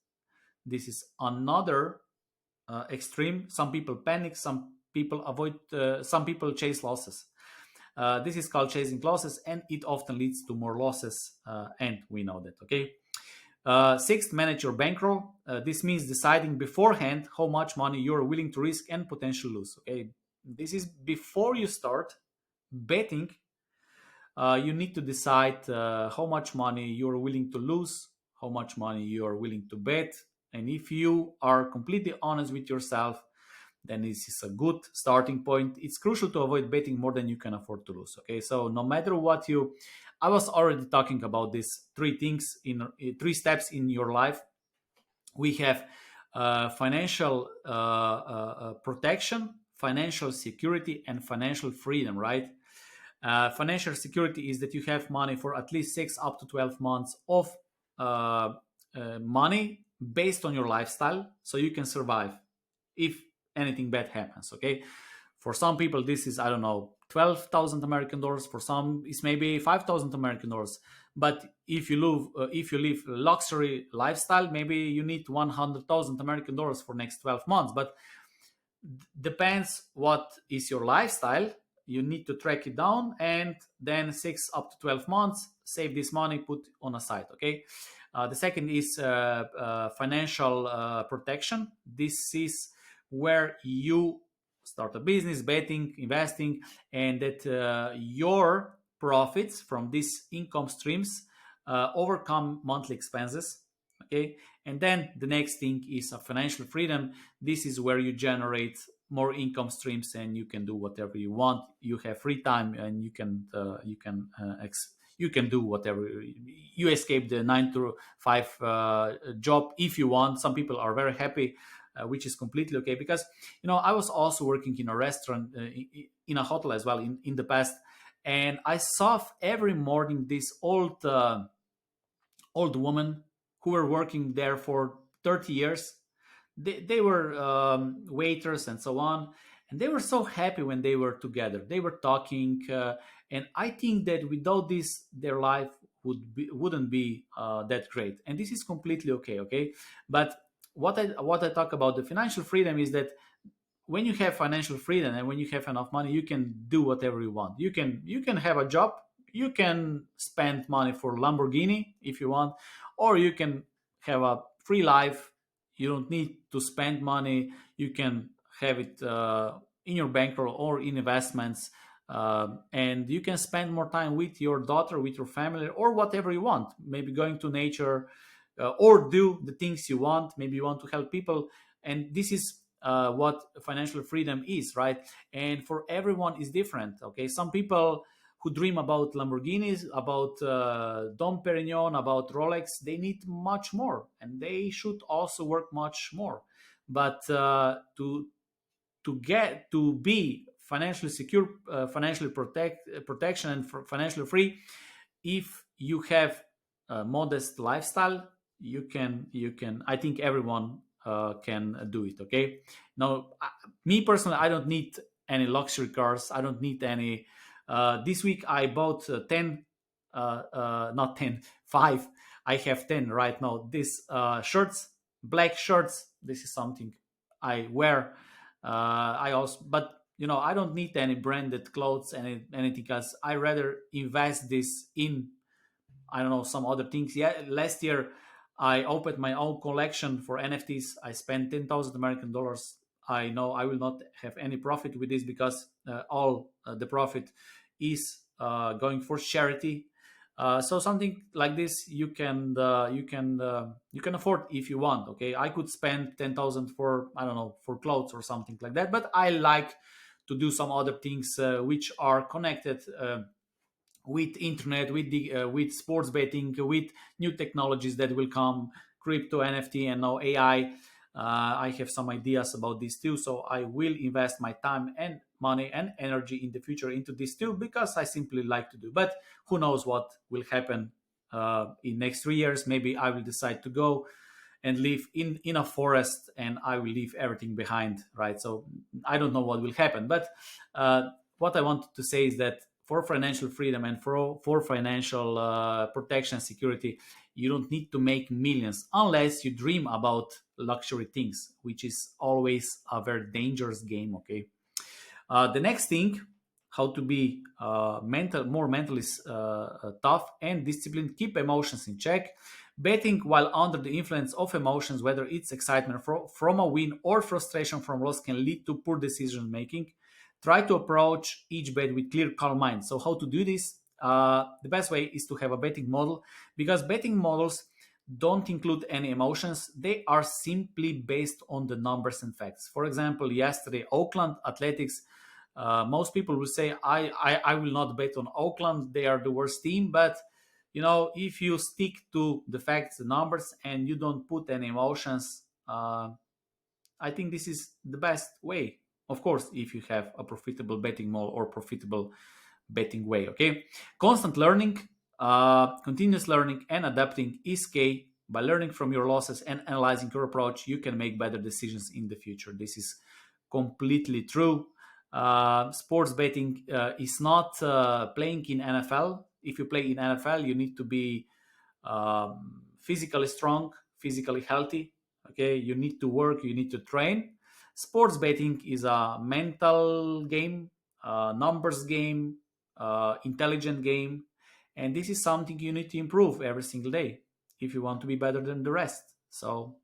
This is another extreme. Some people panic, some people avoid, some people chase losses. This is called chasing losses, and it often leads to more losses, and we know that. Okay. Sixth, manage your bankroll. This means deciding beforehand how much money you're willing to risk and potentially lose. Okay, this is before you start betting. You need to decide how much money you're willing to lose, how much money you are willing to bet, and if you are completely honest with yourself, then this is a good starting point. It's crucial to avoid betting more than you can afford to lose. Okay, so no matter what I was already talking about these three things in three steps in your life. We have financial protection, financial security, and financial freedom, right? Financial security is that you have money for at least 6 up to 12 months of money based on your lifestyle, so you can survive if anything bad happens. Okay, for some people this is, I don't know, 12,000 American dollars. For some it's maybe 5,000 American dollars. But if you live luxury lifestyle, maybe you need 100,000 American dollars for next 12 months. But depends what is your lifestyle. You need to track it down, and then 6 up to 12 months save this money, put on a side. Okay. The second is financial protection. This is where you start a business, betting, investing, and that your profits from these income streams overcome monthly expenses. Okay. And then the next thing is a financial freedom. This is where you generate more income streams and you can do whatever you want. You have free time and you can do whatever. You escape the 9 to 5 job if you want. Some people are very happy, which is completely okay, because I was also working in a restaurant, in a hotel as well in the past, and I saw every morning this old woman who were working there for 30 years. They were waiters and so on, and they were so happy when they were together. They were talking, and I think that without this, their life wouldn't be that great. And this is completely okay. Okay, but what I talk about the financial freedom is that when you have financial freedom and when you have enough money, you can do whatever you want. You can have a job. You can spend money for Lamborghini if you want, or you can have a free life. You don't need to spend money. You can have it in your bankroll or in investments, and you can spend more time with your daughter, with your family, or whatever you want. Maybe going to nature, or do the things you want. Maybe you want to help people, and this is what financial freedom is, right? And for everyone is different. Okay, some people who dream about Lamborghinis, about Dom Perignon, about Rolex, they need much more, and they should also work much more. But to be financially secure, financially protection, and financially free, if you have a modest lifestyle, you can I think everyone can do it. Okay. Now, me personally, I don't need any luxury cars. I don't need any. This week I bought 10, not 10, 5. I have 10 right now. These shirts, black shirts. This is something I wear. I also, but I don't need any branded clothes, anything else. I rather invest this in, I don't know, some other things. Yeah, last year I opened my own collection for NFTs. I spent 10,000 American dollars. I know I will not have any profit with this because all the profit is going for charity. So something like this you can afford if you want. Okay, I could spend 10,000 for, I don't know, for clothes or something like that. But I like to do some other things which are connected. With internet, with sports betting, with new technologies that will come, crypto, NFT, and now AI. I have some ideas about this too, so I will invest my time and money and energy in the future into this too, because I simply like to do. But who knows what will happen in next 3 years? Maybe I will decide to go and live in a forest, and I will leave everything behind, right? So I don't know what will happen. But what I wanted to say is that for financial freedom and for financial protection and security, you don't need to make millions unless you dream about luxury things, which is always a very dangerous game. Okay. The next thing, how to be more mentally tough and disciplined, keep emotions in check. Betting while under the influence of emotions, whether it's excitement from a win or frustration from loss, can lead to poor decision making. Try to approach each bet with clear, calm mind. So, how to do this? The best way is to have a betting model, because betting models don't include any emotions. They are simply based on the numbers and facts. For example, yesterday, Oakland Athletics. Most people will say, I will not bet on Oakland. They are the worst team. But if you stick to the facts, the numbers, and you don't put any emotions, I think this is the best way. Of course, if you have a profitable betting model or profitable betting way. Okay. Constant learning, continuous learning, and adapting is key. By learning from your losses and analyzing your approach, you can make better decisions in the future. This is completely true. Sports betting is not playing in NFL. If you play in NFL, you need to be physically strong, physically healthy. Okay, you need to work, you need to train. Sports betting is a mental game, numbers game, intelligent game, and this is something you need to improve every single day if you want to be better than the rest. So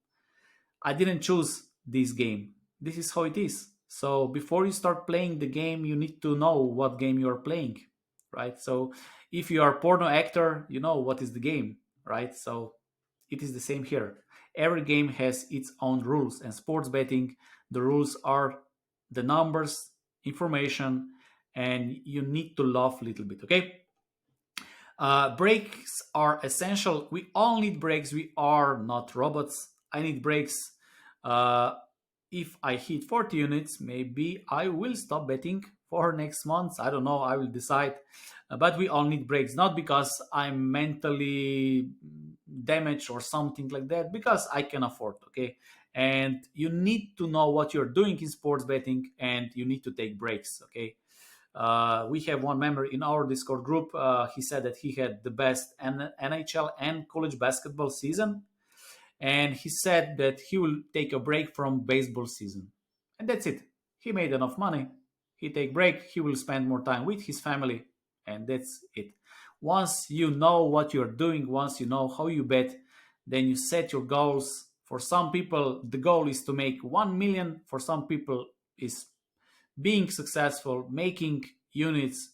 I didn't choose this game. This is how it is. So before you start playing the game, you need to know what game you are playing, right? So if you are a porno actor, you know what is the game, right? So it is the same here. Every game has its own rules, and sports betting, the rules are the numbers, information, and you need to love a little bit, okay? Breaks are essential. We all need breaks. We are not robots. I need breaks. Uh, if I hit 40 units, maybe I will stop betting for next month. I don't know. I will decide. But we all need breaks, not because I'm mentally damaged or something like that, because I can afford. Okay. And you need to know what you're doing in sports betting, and you need to take breaks. Okay. We have one member in our Discord group. He said that he had the best NHL and college basketball season, and he said that he will take a break from baseball season, and that's it. He made enough money. He take break. He will spend more time with his family, and that's it. Once you know what you're doing, once you know how you bet, then you set your goals. For some people, the goal is to make 1 million. For some people, is being successful, making units,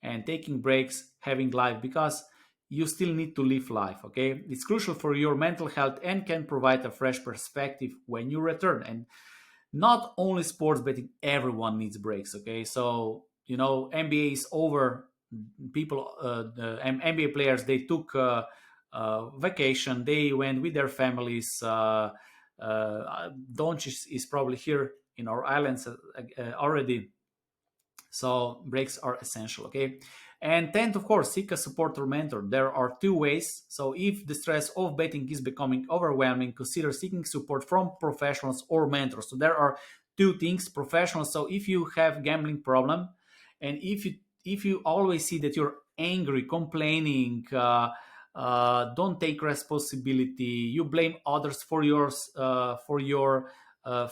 and taking breaks, having life, because you still need to live life. Okay, it's crucial for your mental health and can provide a fresh perspective when you return. And not only sports betting, everyone needs breaks. Okay, so NBA is over. People, the NBA players, they took vacation. They went with their families. Doncic is probably here in our islands already. So breaks are essential. Okay, And 10th, of course, seek a support or mentor. There are two ways. So if the stress of betting is becoming overwhelming, consider seeking support from professionals or mentors. So there are two things: professionals. So if you have gambling problem, and if you always see that you're angry, complaining, don't take responsibility, you blame others for your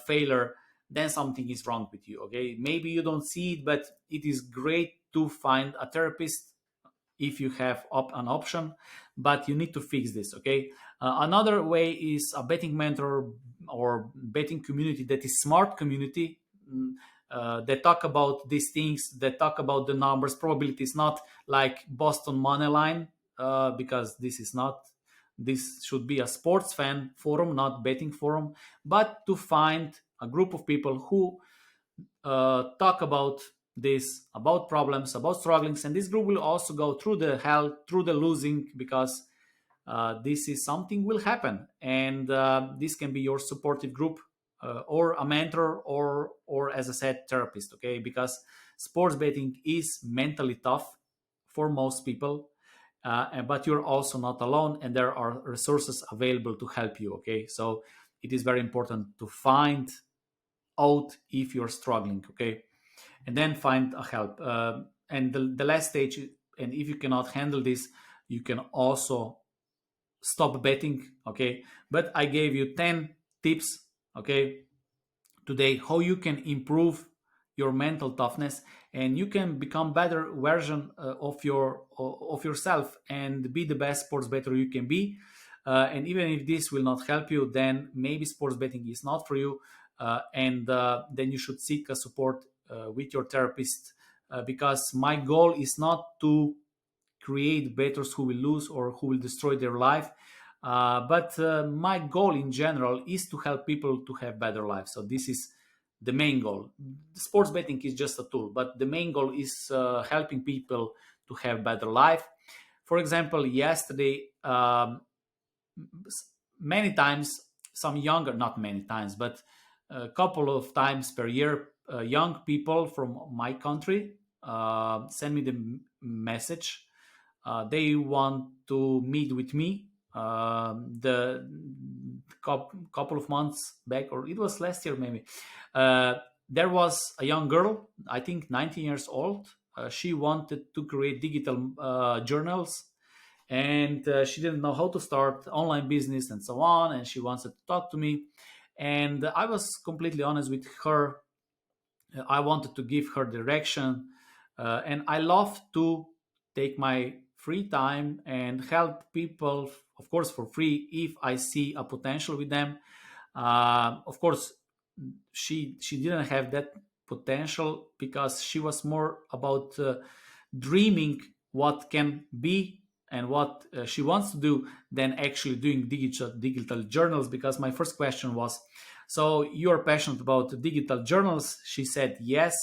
failure, then something is wrong with you. Okay, maybe you don't see it, but it is great to find a therapist if you have an option, but you need to fix this. Okay, another way is a betting mentor or betting community that is smart community. That talk about these things, that talk about the numbers, probabilities, not like Boston Moneyline, because this should be a sports fan forum, not betting forum, but to find a group of people who talk about this, about problems, about strugglings, and this group will also go through the hell, through the losing, because this is something will happen, and this can be your supportive group, or a mentor, or as I said, therapist. Okay, because sports betting is mentally tough for most people, but you're also not alone, and there are resources available to help you. Okay, so it is very important to find out if you're struggling. Okay, and then find a help. And the last stage, and if you cannot handle this, you can also stop betting. Okay, but I gave you 10 tips, okay, today, how you can improve your mental toughness, and you can become better version of yourself, and be the best sports bettor you can be. And even if this will not help you, then maybe sports betting is not for you, and then you should seek a support with your therapist, because my goal is not to create bettors who will lose or who will destroy their life. But my goal in general is to help people to have better lives. So this is the main goal. Sports betting is just a tool, but the main goal is helping people to have better life. For example, yesterday, many times, some younger, not many times, but a couple of times per year, young people from my country send me the message. They want to meet with me. The couple of months back, or it was last year maybe, uh, there was a young girl, I think 19 years old. She wanted to create digital journals, and she didn't know how to start online business and so on, and she wanted to talk to me, and I was completely honest with her. I wanted to give her direction, and I love to take my free time and help people, of course, for free if I see a potential with them. Of course, she didn't have that potential because she was more about dreaming what can be and what she wants to do than actually doing digital journals. Because my first question was, so you're passionate about digital journals? She said yes.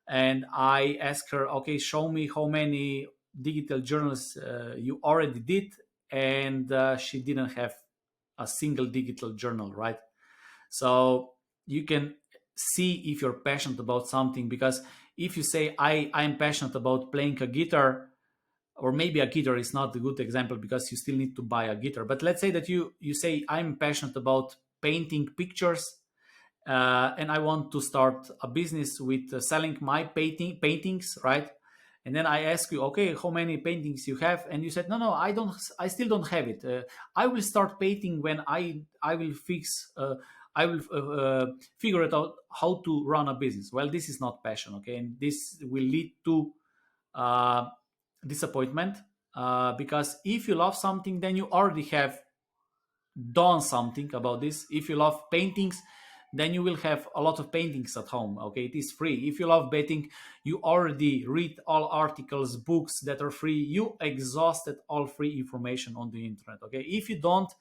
And I asked her, okay, show me how many digital journals you already did. And she didn't have a single digital journal, right? So you can see if you're passionate about something, because if you say I'm passionate about playing a guitar, or maybe a guitar is not a good example because you still need to buy a guitar, but let's say that you say I'm passionate about painting pictures, and I want to start a business with selling my paintings, right? And then I ask you, okay, how many paintings you have? And you said, no, I don't. I still don't have it. I will start painting when I will fix. I will figure it out how to run a business. Well, this is not passion, okay, and this will lead to uh, disappointment, because if you love something, then you already have done something about this. If you love paintings, then you will have a lot of paintings at home. Okay, it is free. If you love betting, you already read all articles, books that are free. You exhausted all free information on the internet. Okay, if you don't,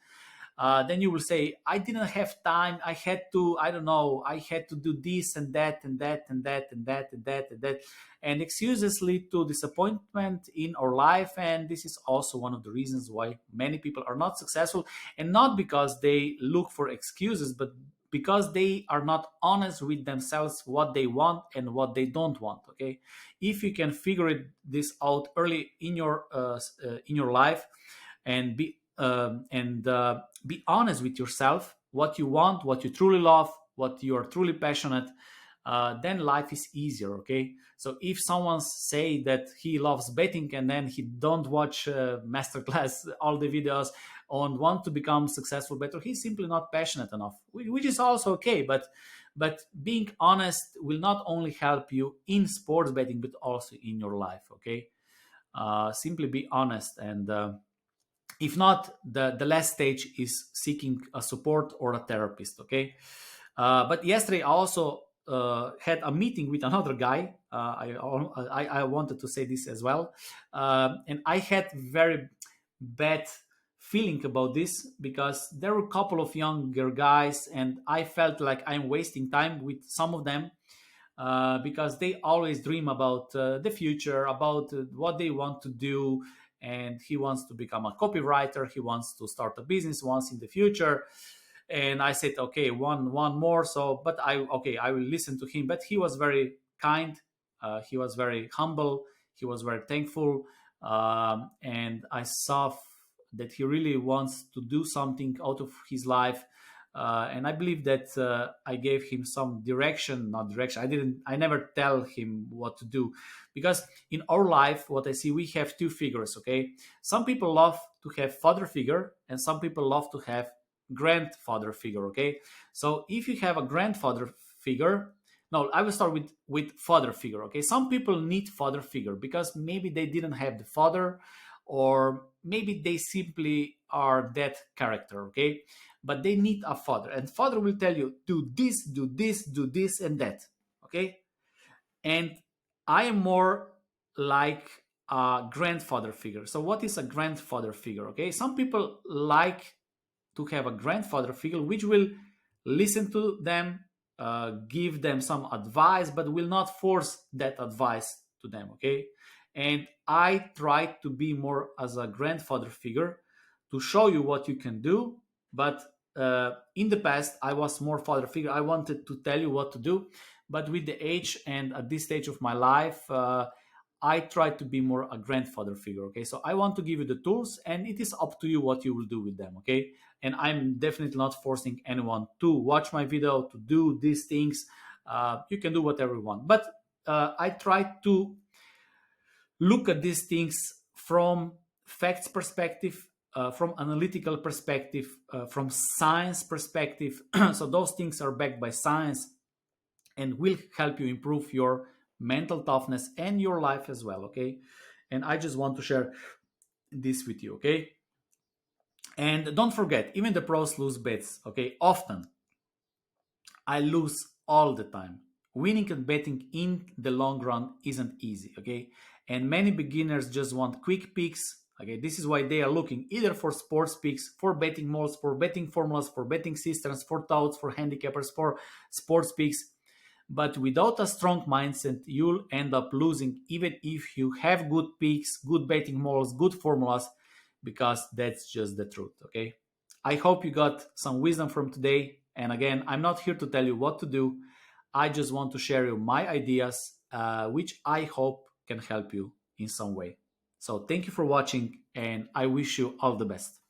then you will say, I didn't have time, I had to, I don't know, I had to do this and that and that and that and that and that and that, and excuses lead to disappointment in our life. And this is also one of the reasons why many people are not successful, and not because they look for excuses, but because they are not honest with themselves what they want and what they don't want. Okay, if you can figure this out early in your life, and be honest with yourself, what you want, what you truly love, what you are truly passionate, then life is easier. Okay, so if someone say that he loves betting and then he don't watch masterclass all the videos and want to become successful better, he's simply not passionate enough, which is also okay. But being honest will not only help you in sports betting but also in your life. Okay, simply be honest. And if not, the last stage is seeking a support or a therapist. Okay, but yesterday I also had a meeting with another guy. I wanted to say this as well, and I had very bad feeling about this because there were a couple of younger guys, and I felt like I'm wasting time with some of them, because they always dream about the future, about what they want to do. And he wants to become a copywriter. He wants to start a business once in the future. And I said, okay, one more. So, but I will listen to him. But he was very kind. He was very humble. He was very thankful. And I saw that he really wants to do something out of his life. And I believe that I gave him some direction, not direction. I never tell him what to do, because in our life, what I see, we have two figures. Okay, some people love to have father figure, and some people love to have grandfather figure. Okay, so if you have a grandfather figure, no, I will start with father figure. Okay, some people need father figure because maybe they didn't have the father, or maybe they simply are that character. Okay, but they need a father, and father will tell you, do this, do this, do this, and that. Okay, and I am more like a grandfather figure. So what is a grandfather figure? Okay, some people like to have a grandfather figure which will listen to them, give them some advice, but will not force that advice to them. Okay, and I try to be more as a grandfather figure to show you what you can do. But in the past, I was more father figure. I wanted to tell you what to do, but with the age and at this stage of my life, I try to be more a grandfather figure. Okay, so I want to give you the tools, and it is up to you what you will do with them. Okay, and I'm definitely not forcing anyone to watch my video to do these things. You can do whatever you want, but I try to look at these things from facts perspective, from analytical perspective, from science perspective. So those things are backed by science and will help you improve your mental toughness and your life as well. Okay, and I just want to share this with you. Okay, and don't forget, even the pros lose bets. Okay, often I lose all the time. Winning and betting in the long run isn't easy, okay? And many beginners just want quick picks. Okay, this is why they are looking either for sports picks, for betting models, for betting formulas, for betting systems, for touts, for handicappers, for sports picks. But without a strong mindset, you'll end up losing, even if you have good picks, good betting models, good formulas, because that's just the truth. Okay, I hope you got some wisdom from today. And again, I'm not here to tell you what to do. I just want to share you my ideas, which I hope can help you in some way. So thank you for watching, and I wish you all the best.